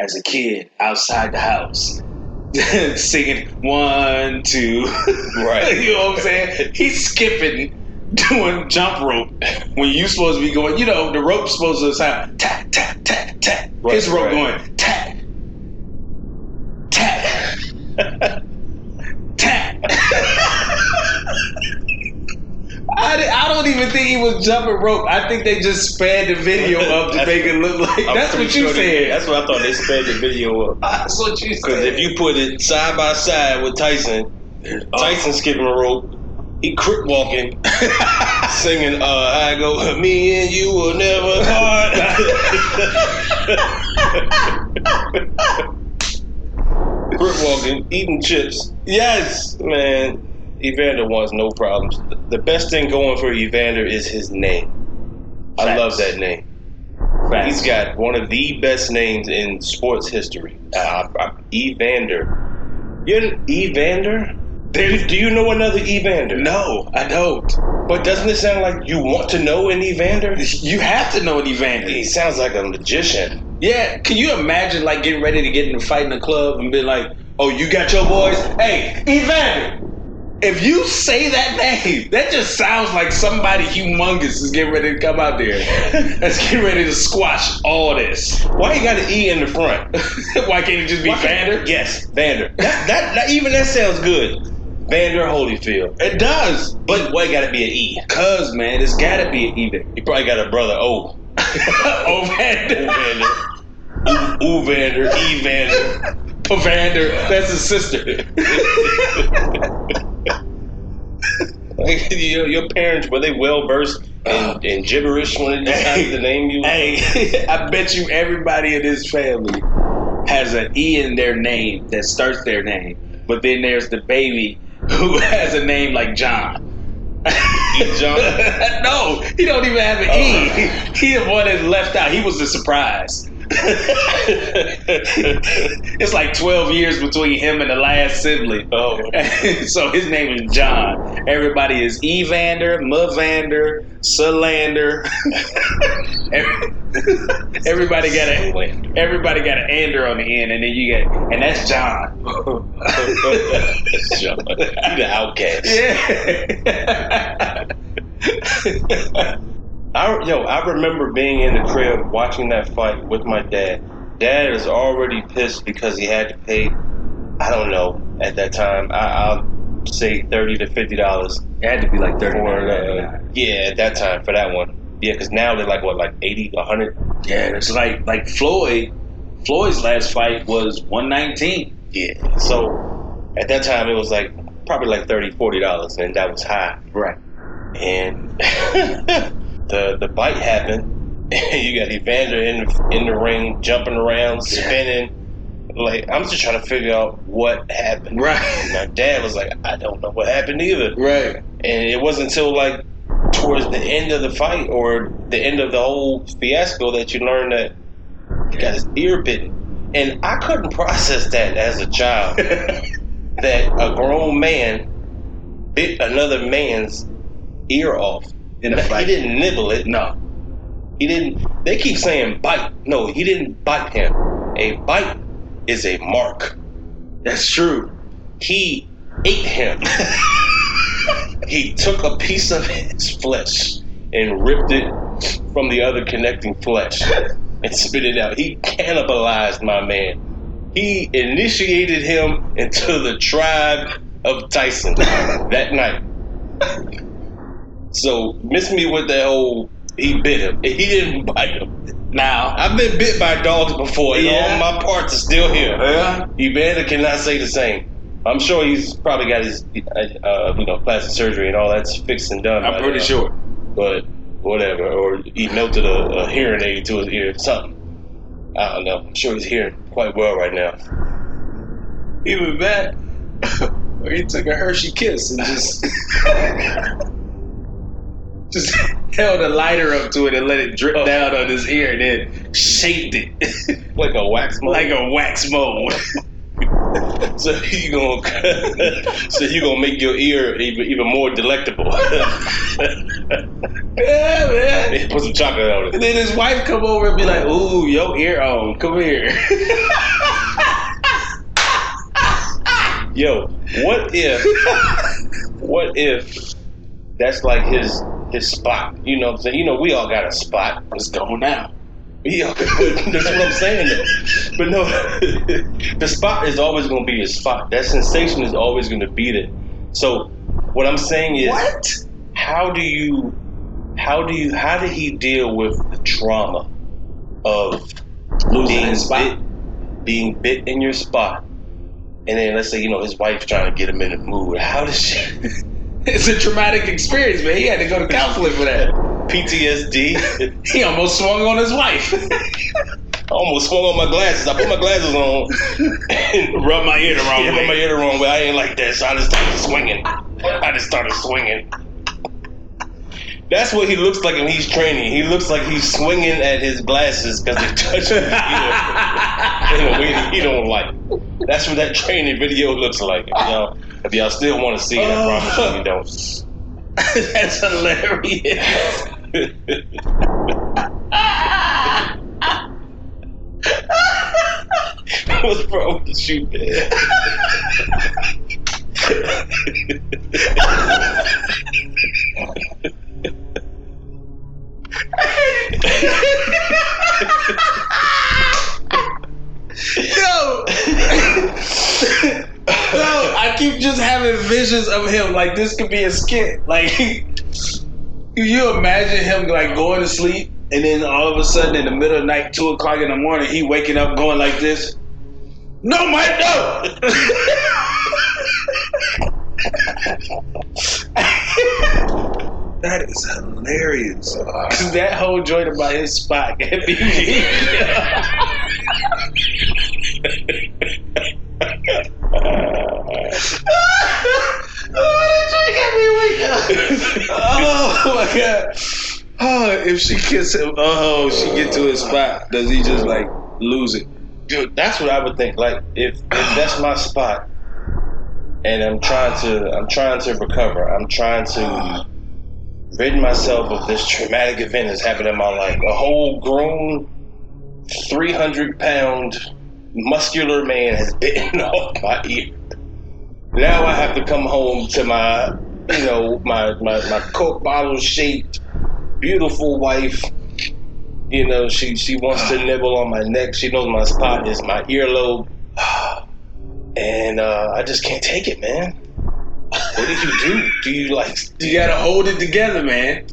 as a kid outside the house singing 1, 2. Right. You know what I'm saying? He's skipping, doing jump rope when you supposed to be going, the rope's supposed to sound tap, tap, tap, tap. Right, His rope right. going tap, tap, tap. I don't even think he was jumping rope. I think they just sped the video up to make it look like that's what you said. That's what I thought. They sped the video up. That's what you said. Because if you put it side by side with Tyson skipping a rope, he crip walking, singing, I go, me and you will never part. Crip walking, eating chips. Yes, man. Evander wants no problems. The best thing going for Evander is his name. I love that name. He's got one of the best names in sports history. Evander. You're an Evander? Do you know another Evander? No, I don't. But doesn't it sound like you want to know an Evander? You have to know an Evander. He sounds like a magician. Yeah, can you imagine like getting ready to get in a fight in the club and be like, oh, you got your boys? Hey, Evander! If you say that name, that just sounds like somebody humongous is getting ready to come out there. That's getting ready to squash all this. Why you got an E in the front? Why can't it just be Vander? Yes, Vander. That sounds good. Vander Holyfield. It does. But why got to be an E? Cause, man, it's got to be an E there. He probably got a brother, O. Oh, Vander. Ooh, Vander. E. Vander. Pavander. That's his sister. Like, your parents, were they well versed in gibberish when they decided to name you? Hey, I bet you everybody in this family has an E in their name that starts their name. But then there's the baby who has a name like John. E. John? No, he don't even have an E. He the one that's left out. He was the surprise. It's like 12 years between him and the last sibling. Oh. So his name is John. Everybody is Evander, Mavander, Salander. Everybody got an ander on the end, and then you get, and that's John. John. He the outcast. Yeah. I remember being in the crib watching that fight with my dad. Dad is already pissed because he had to pay, I don't know, at that time, I'll say $30 to $50. It had to be like $30. Yeah, at that time for that one. Yeah, because now they're like, what, like 80, 100? Yeah, it's like Floyd. Floyd's last fight was $119. Yeah, so at that time it was like probably like $30, $40, and that was high. Right. And the bite happened. You got Evander in the ring, jumping around, spinning. Like, I'm just trying to figure out what happened. Right. And my dad was like, I don't know what happened either. Right. And it wasn't until like towards the end of the fight or the end of the whole fiasco that you learn that he got his ear bitten. And I couldn't process that as a child. That a grown man bit another man's ear off. In a fight. He didn't nibble it. No. He didn't. They keep saying bite. No, he didn't bite him. A bite is a mark. That's true. He ate him. He took a piece of his flesh and ripped it from the other connecting flesh and spit it out. He cannibalized my man. He initiated him into the tribe of Tyson that night. So miss me with that whole he bit him. He didn't bite him. Now, I've been bit by dogs before, and all my parts are still here. Yeah. Evander cannot say the same. I'm sure he's probably got his plastic surgery and all that's fixed and done. I'm pretty sure. But whatever. Or he melted a hearing aid to his ear or something. I don't know. I'm sure he's hearing quite well right now. He went back. Or he took a Hershey kiss and just held a lighter up to it and let it drip down on his ear and then shaped it. Like a wax mold? Like a wax mold. So you gonna make your ear even more delectable. Yeah, man. Put some chocolate on it. And then his wife come over and be like, "Ooh, your ear on. Come here." Yo, what if that's like his spot? You know what I'm saying? You know, we all got a spot. It's gone now. Yeah, that's what I'm saying though. But no, the spot is always going to be his spot. That sensation is always going to be there. So what I'm saying is, What? how did he deal with the trauma of Losing his spot? being bit in your spot? And then let's say, you know, his wife's trying to get him in the mood. How does she? It's a traumatic experience, man. He had to go to counseling for that. PTSD. He almost swung on his wife. I almost swung on my glasses. I put my glasses on and Rub my ear the wrong way. rubbed my ear the wrong way. I ain't like that, so I just started swinging. That's what he looks like when he's training. He looks like he's swinging at his glasses because they're touching his ear in a way that he don't like. That's what that training video looks like. You know, if y'all still want to see it, I promise you don't. That's hilarious. What's wrong with the shoe, man? No, I keep just having visions of him. Like, this could be a skit. Like, you imagine him, like, going to sleep, and then all of a sudden, in the middle of the night, 2 o'clock in the morning, he waking up going like this. No, Mike, no! That is hilarious. Cause that whole joint about his spot can't be me. Oh my god. Oh, if she kiss him, she get to his spot. Does he just like lose it? Dude, that's what I would think. Like, if that's my spot, and I'm trying to recover. I'm trying to rid myself of this traumatic event that's happened in my life. A whole grown, 300-pound, muscular man has bitten off my ear. Now I have to come home to my, you know, my Coke bottle shaped, beautiful wife. You know, she wants to nibble on my neck. She knows my spot is my earlobe. And I just can't take it, man. What do you do? Do you like? You gotta hold it together, man.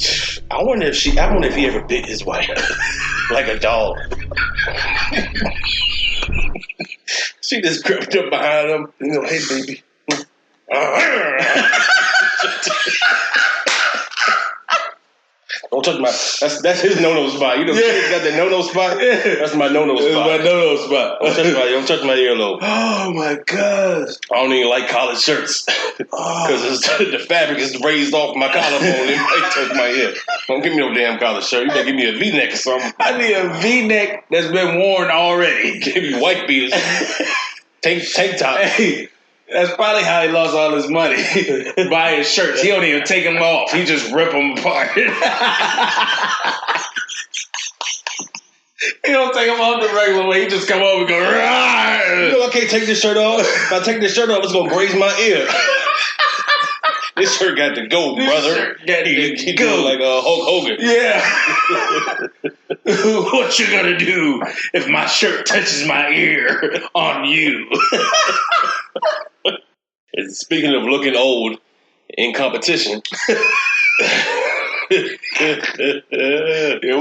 I wonder if he ever bit his wife like a dog. She just crept up behind him. You know, hey baby. Don't touch my. That's his no-no spot. You know, he's got that no-no spot. That's my no-no spot. It's my no-no spot. Don't touch my earlobe. Oh my gosh. I don't even like collared shirts because the fabric is raised off my collarbone. It might touch my ear. Don't give me no damn collared shirt. You better give me a V-neck or something. I need a V-neck that's been worn already. Give me white beaters. Tank top. Hey, that's probably how he lost all his money. Buying shirts. He don't even take them off. He just rip them apart. He don't take them off the regular way. He just come over and go, "Rawr!" You know, I can't take this shirt off. If I take this shirt off, it's going to graze my ear. This shirt got to go, brother. He go like Hulk Hogan. Yeah. What you gonna do if my shirt touches my ear on you? And speaking of looking old in competition, Here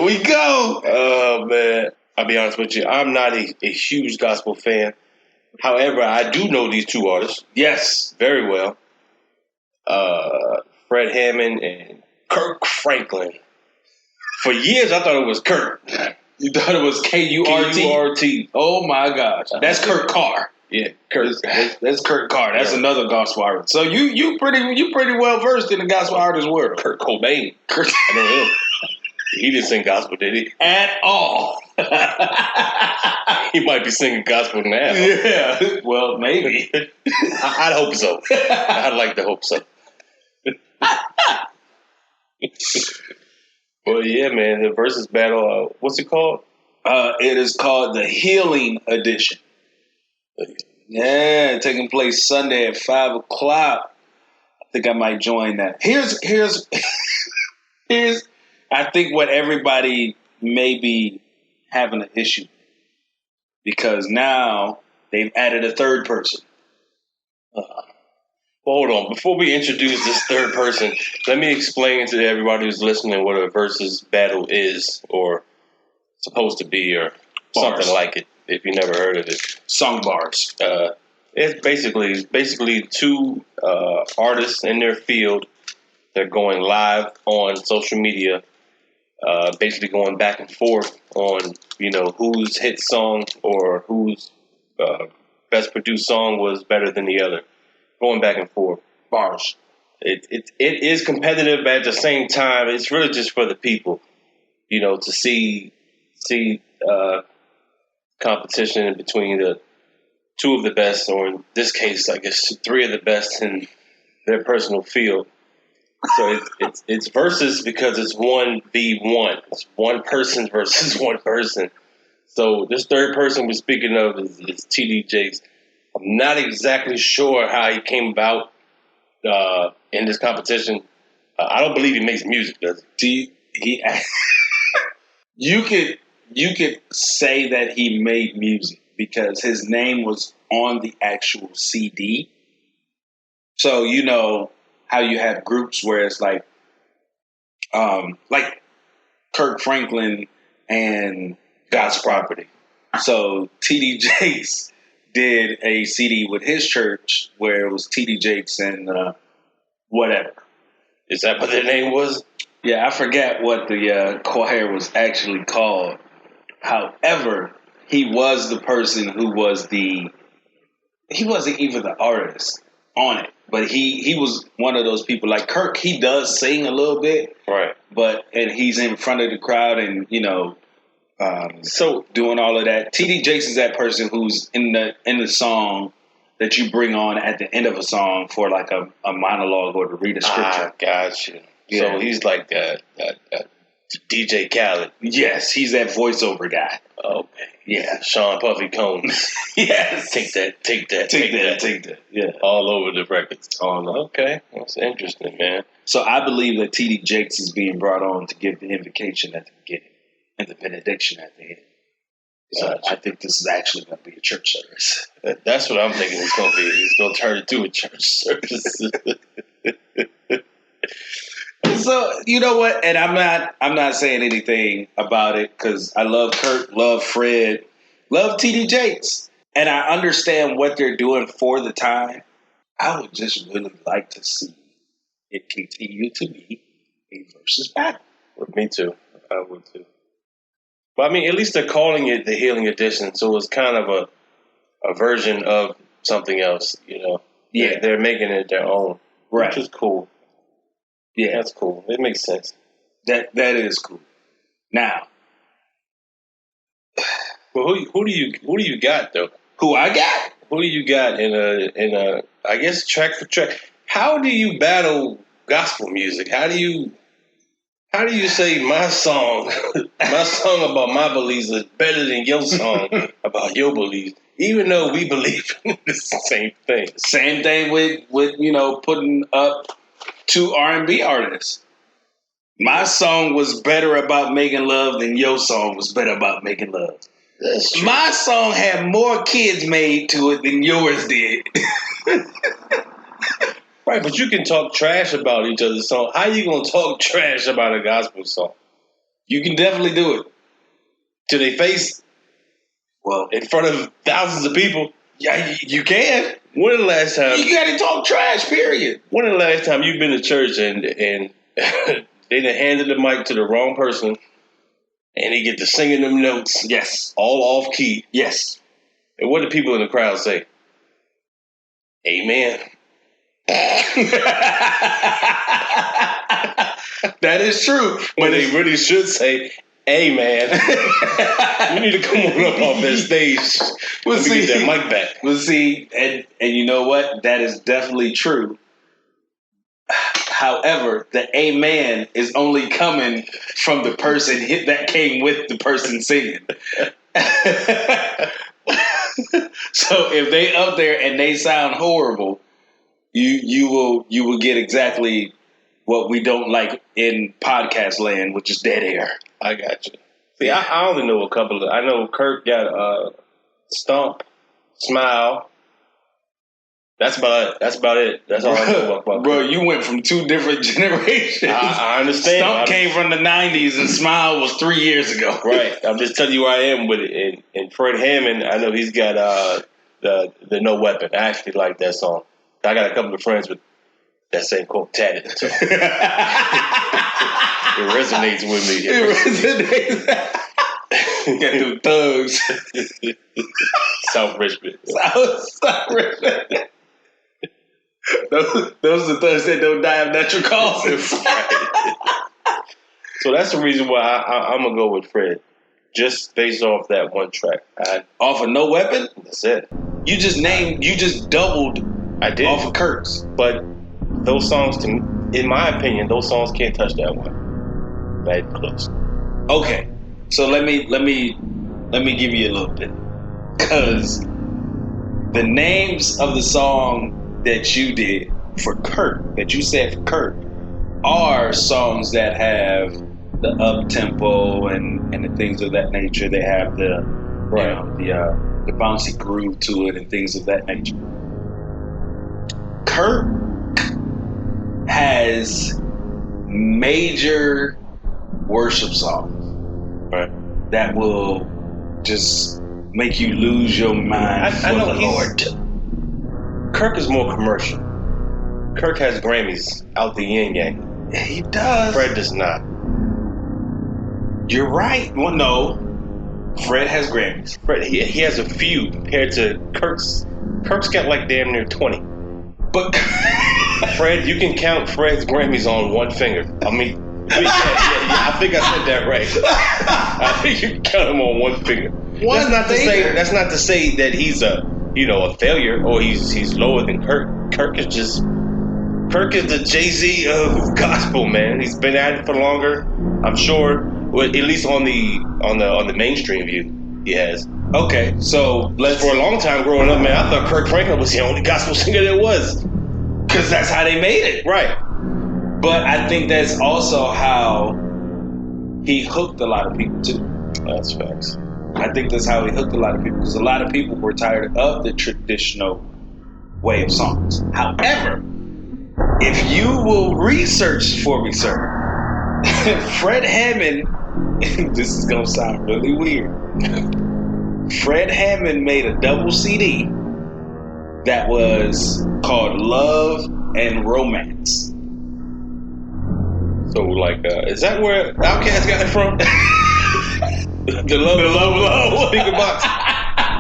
we go. Oh man, I'll be honest with you. I'm not a huge gospel fan. However, I do know these two artists. Yes, very well. Fred Hammond and Kirk Franklin. For years, I thought it was Kirk. You thought it was K-U-R-T? K-U-R-T. Oh my gosh, that's Kirk Carr. Yeah, Kirk. That's Kirk Carr. That's another gospel artist. So you pretty well versed in the gospel artist world. Kurt Cobain. I know him. He didn't sing gospel, did he? At all. He might be singing gospel now. Yeah. Well, maybe. I'd hope so. I'd like to hope so. Well, yeah, man. The versus battle. What's it called? It is called the Healing Edition. Yeah, taking place Sunday at 5:00. I think I might join that. Here's I think what everybody may be having an issue because now they've added a third person. Hold on. Before we introduce this third person, let me explain to everybody who's listening what a versus battle is or supposed to be or something like it, if you never heard of it. Song bars. It's basically two artists in their field. They're going live on social media, basically going back and forth on, whose hit song or whose best produced song was better than the other. Going back and forth. Bars. It is competitive, but at the same time, it's really just for the people, to see competition between the two of the best, or in this case, I guess three of the best in their personal field. So it's versus because it's 1v1. It's one person versus one person. So this third person we're speaking of is TD Jakes. I'm not exactly sure how he came about in this competition. I don't believe he makes music, does he? You could say that he made music because his name was on the actual CD. So you know how you have groups where it's like Kirk Franklin and God's Property. So TD Jakes did a CD with his church where it was TD Jakes and whatever. Is that what their name was? Yeah, I forget what the choir was actually called. However, he was the person who was he wasn't even the artist on it, but he was one of those people like Kirk. He does sing a little bit, right? And he's in front of the crowd and so doing all of that. TD Jakes is that person who's in the song that you bring on at the end of a song for like a monologue or to read a scripture. Gotcha. Yeah. So he's like that DJ Khaled. Yes, he's that voiceover guy. Okay. Yeah. Sean Puffy Combs. Yes. Take that. Take that. Yeah. All over the records. Okay. That's interesting, man. So I believe that TD Jakes is being brought on to give the invocation at the beginning and the benediction at the end. So gotcha. I think this is actually going to be a church service. That's what I'm thinking it's going to be. It's going to turn into a church service. So you know what? And I'm not saying anything about it because I love Kurt, love Fred, love TD Jakes, and I understand what they're doing for the time. I would just really like to see it continue to be a versus battle. Me too. I would too. But I mean, at least they're calling it the Healing Edition, so it's kind of a version of something else. Yeah, they're making it their own, right? Which is cool. Yeah, that's cool. It makes sense. That is cool. Now, well, who do you got though? Who I got? Who do you got in a I guess track for track? How do you battle gospel music? How do you say my song about my beliefs is better than your song about your beliefs, even though we believe in the same thing? Same thing with putting up two R&B artists. My song was better about making love than your song was better about making love. That's true. My song had more kids made to it than yours did. Right, but you can talk trash about each other's song. How you gonna talk trash about a gospel song? You can definitely do it. To their face? Well, in front of thousands of people? Yeah, you can. When the last time you gotta talk trash, period. When the last time you've been to church and they done handed the mic to the wrong person and they get to singing them notes? Yes. All off key. Yes. And what do people in the crowd say? Amen. That is true. But they really should say, "Hey, man, you need to come on up off that stage. Let me get that mic back." Well, see, and you know what? That is definitely true. However, the amen is only coming from the person that came with the person singing. So if they up there and they sound horrible, you will get exactly what we don't like in podcast land, which is dead air. I got you. See, I only know a couple of. I know Kirk got Stomp, Smile. That's about it. That's all I know about. Bro, you went from two different generations. I understand. Stump came from the 90s and Smile was 3 years ago. Right. I'm just telling you where I am with it. And Fred Hammond, I know he's got the No Weapon. I actually like that song. I got a couple of friends with that same quote tatted. So. It resonates with me. It resonates. Got them thugs. South Richmond. South Richmond. Those are the thugs that don't die of natural causes. So that's the reason why I'm going to go with Fred. Just based off that one track. Off of No Weapon? That's it. You just doubled I did. Off of Kirk's. But those songs, in my opinion, those songs can't touch that one. That close. Okay. So let me give you a little bit. Because the names of the song that you did for Kirk, that you said for Kirk, are songs that have the up tempo and the things of that nature. They have the the bouncy groove to it and things of that nature. Kirk has major worship songs, right, that will just make you lose your mind for the Lord. Kirk is more commercial. Kirk has Grammys out the yin yang. He does. Fred does not. You're right. Well, no. Fred has Grammys. Fred, he has a few compared to Kirk's. Kirk's got like damn near 20. But Fred, you can count Fred's Grammys on one finger. I mean, I think I said that right. I think you can count him on one finger. That's not to say that he's a failure or he's lower than Kirk. Kirk is the Jay-Z of gospel, man. He's been at it for longer. I'm sure, well, at least on the mainstream view, he has. Okay, so for a long time growing up, man, I thought Kirk Franklin was the only gospel singer there was. Because that's how they made it. Right. But I think that's also how he hooked a lot of people, too. That's facts. I think that's how he hooked a lot of people. Because a lot of people were tired of the traditional way of songs. However, if you will research for me, sir, Fred Hammond, this is going to sound really weird. Fred Hammond made a double CD that was called Love and Romance. So, is that where Outkast got it from? the Love speaker box.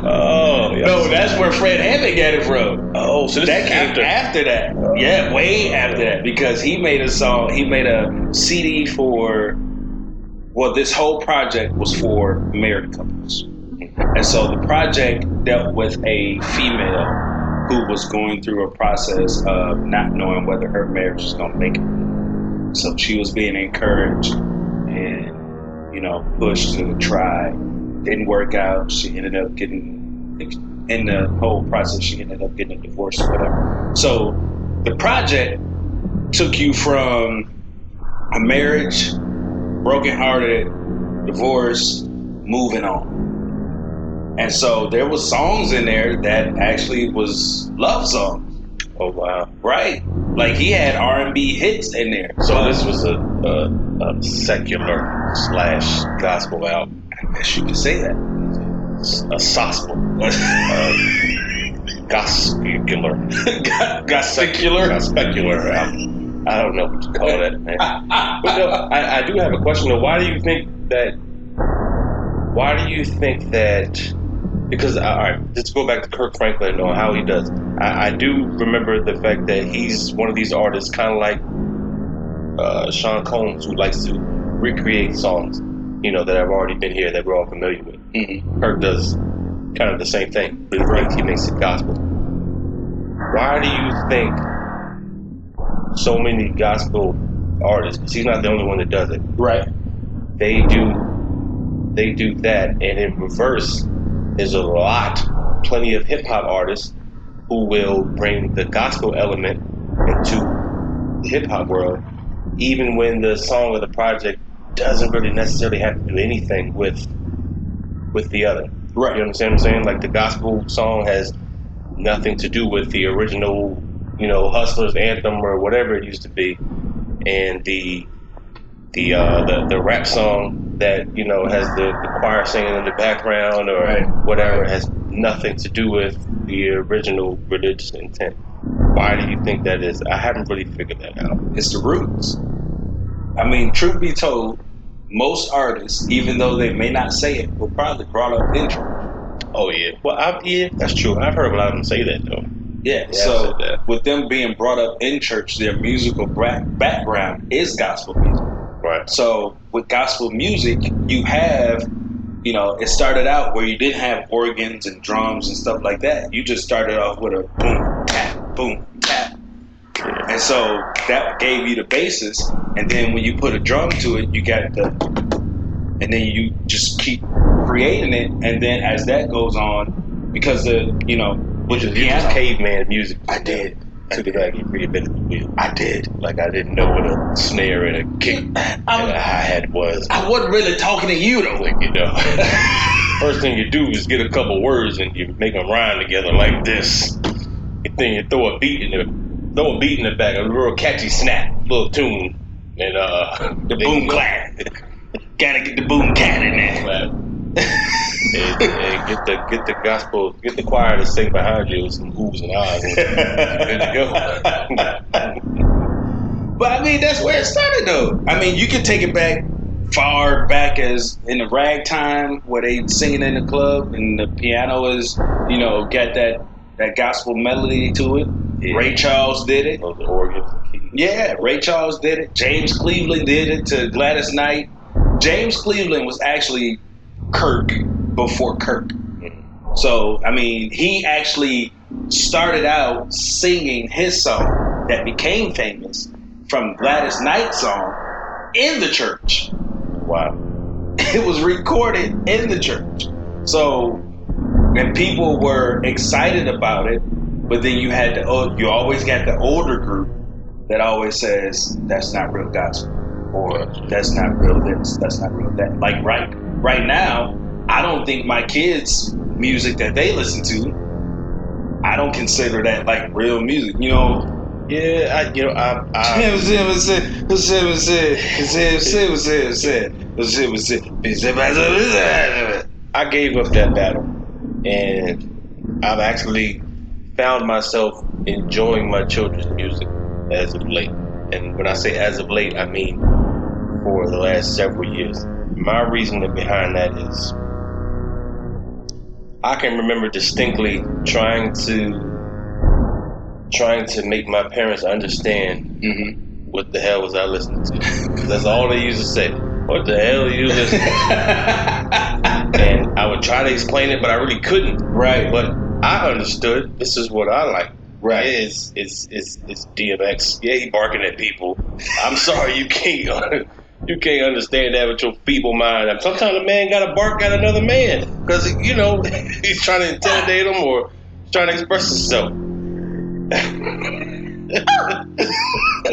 Oh, yeah. No, that's where Fred Hammond got it from. Oh, so that came after that. Yeah, way after that, because he made a song. He made a CD for. Well, this whole project was for married couples. And so the project dealt with a female who was going through a process of not knowing whether her marriage was going to make it. So she was being encouraged and, pushed to try. Didn't work out. She ended up getting, in the whole process, she ended up getting a divorce or whatever. So the project took you from a marriage, brokenhearted, divorce, moving on. And so there was songs in there that actually was love songs. Oh, wow. Right. Like he had R&B hits in there. So this was a secular / gospel album. I guess you could say that. A gospel. Gospecular. Gospecular album. I don't know what you call that, man. But no, I do have a question though. Why do you think that? Because, all right, let's go back to Kirk Franklin on how he does. I do remember the fact that he's one of these artists kind of like Sean Combs, who likes to recreate songs, that have already been here that we're all familiar with. Mm-hmm. Kirk does kind of the same thing. He makes it gospel. Why do you think so many gospel artists, because he's not the only one that does it, Right. they do that, and in reverse, there's plenty of hip hop artists who will bring the gospel element into the hip hop world, even when the song or the project doesn't really necessarily have to do anything with the other. Right. You understand what I'm saying? Like the gospel song has nothing to do with the original, Hustlers anthem or whatever it used to be, and the rap song that has the choir singing in the background or whatever has nothing to do with the original religious intent. Why do you think that is? I haven't really figured that out. It's the roots. I mean, truth be told, most artists, even though they may not say it, were probably brought up in church. Oh yeah, well, that's true. I've heard a lot of them say that though. Yeah, so with them being brought up in church, their musical background is gospel music. Right. So with gospel music, you have, it started out where you didn't have organs and drums and stuff like that. You just started off with a boom, tap, boom, tap. And so that gave you the basis. And then when you put a drum to it, you got and then you just keep creating it. And then as that goes on, because which is just caveman music. I did. Took it back and reinvented the wheel. I did. Like I didn't know what a snare and a kick and a hi-hat was. I wasn't really talking to you though. First thing you do is get a couple words and you make them rhyme together like this. And then you throw a beat in the back, a real catchy snap, little tune, and the boom clap. Gotta get the boom cat in there. and get the gospel, get the choir to sing behind you with some oohs and ahs, and you're good to go. But I mean, that's where it started, though. I mean, you could take it back far back as in the ragtime where they singing in the club and the piano is, got that gospel melody to it. Yeah. Ray Charles did it. The organs and keys. Yeah, Ray Charles did it. James Cleveland did it to Gladys Knight. James Cleveland was actually Kirk before Kirk. Mm-hmm. So, I mean, he actually started out singing his song that became famous from Gladys Knight's song in the church. Wow. It was recorded in the church. So, and people were excited about it, but then you always got the older group that always says, that's not real gospel. Or that's not real this, that's not real that. Like right now, I don't think my kids' music that they listen to, I don't consider that like real music. Yeah, I gave up that battle, and I've actually found myself enjoying my children's music as of late. And when I say as of late, I mean for the last several years. My reasoning behind that is I can remember distinctly trying to make my parents understand what the hell was I listening to. That's all they used to say. What the hell are you listening to? And I would try to explain it, but I really couldn't. Right. But I understood. This is what I like. Right. It's DMX. Yeah, he barking at people. I'm sorry, you can't understand that with your feeble mind. Sometimes a man got to bark at another man because, he's trying to intimidate him or trying to express himself.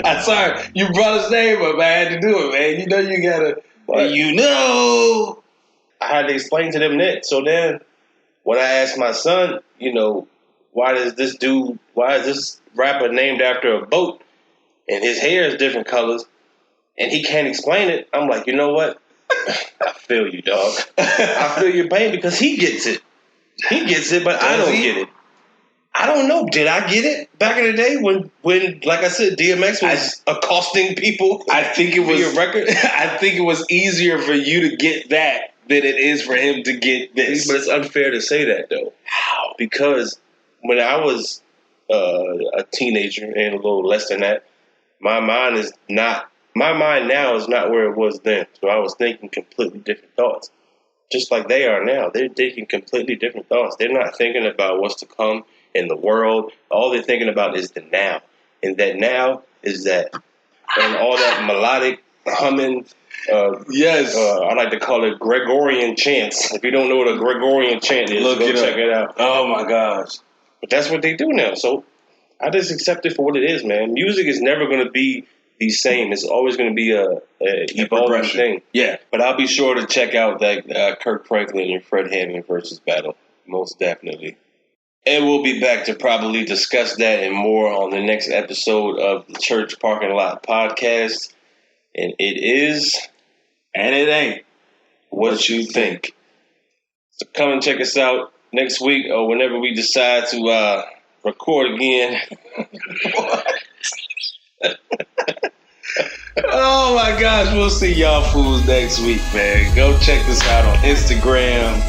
I'm sorry, you brought his name up. I had to do it, man. You gotta. What? I had to explain to them that. So then, when I asked my son, why is this rapper named after a boat, and his hair is different colors, and he can't explain it? I'm like, you know what? I feel you, dog. I feel your pain because he gets it. He gets it, but I don't get it. I don't know. Did I get it back in the day when like I said, DMX was accosting people? I think it was your record. I think it was easier for you to get that than it is for him to get this. But it's unfair to say that though. How? Because when I was a teenager and a little less than that, my mind is not My mind now is not where it was then. So I was thinking completely different thoughts. Just like they are now. They're thinking completely different thoughts. They're not thinking about what's to come in the world. All they're thinking about is the now. And that now is that. And all that melodic humming. Yes. I like to call it Gregorian chants. If you don't know what a Gregorian chant is, go check it out. Oh, my gosh. But that's what they do now. So I just accept it for what it is, man. Music is never going to be the same. It's always going to be a evolving thing. Yeah. But I'll be sure to check out that Kirk Franklin and Fred Hammond versus battle. Most definitely. And we'll be back to probably discuss that and more on the next episode of the Church Parking Lot Podcast. And it is... And it ain't what you think. So come and check us out next week or whenever we decide to record again. Oh my gosh, we'll see y'all fools next week, man. Go check us out on Instagram,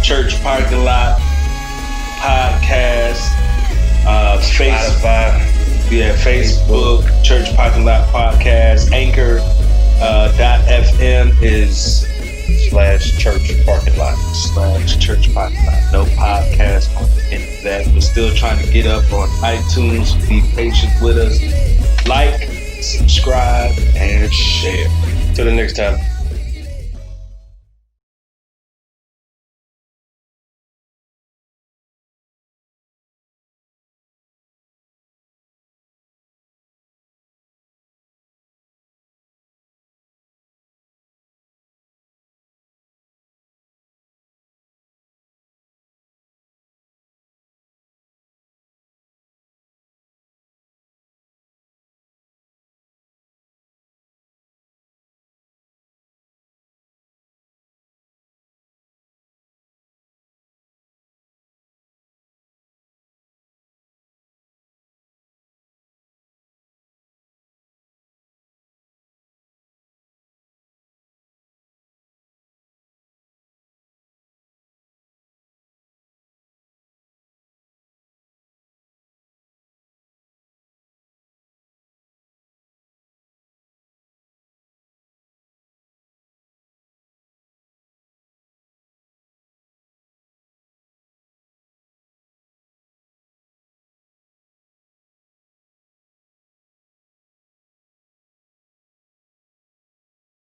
Church Parking Lot Podcast, Facebook, Church Parking Lot Podcast, Anchor. .fm is /Church Parking Lot /Church Parking Lot. No podcast on the end of that. We're still trying to get up on iTunes. Be patient with us. Like, subscribe, and share. Till the next time.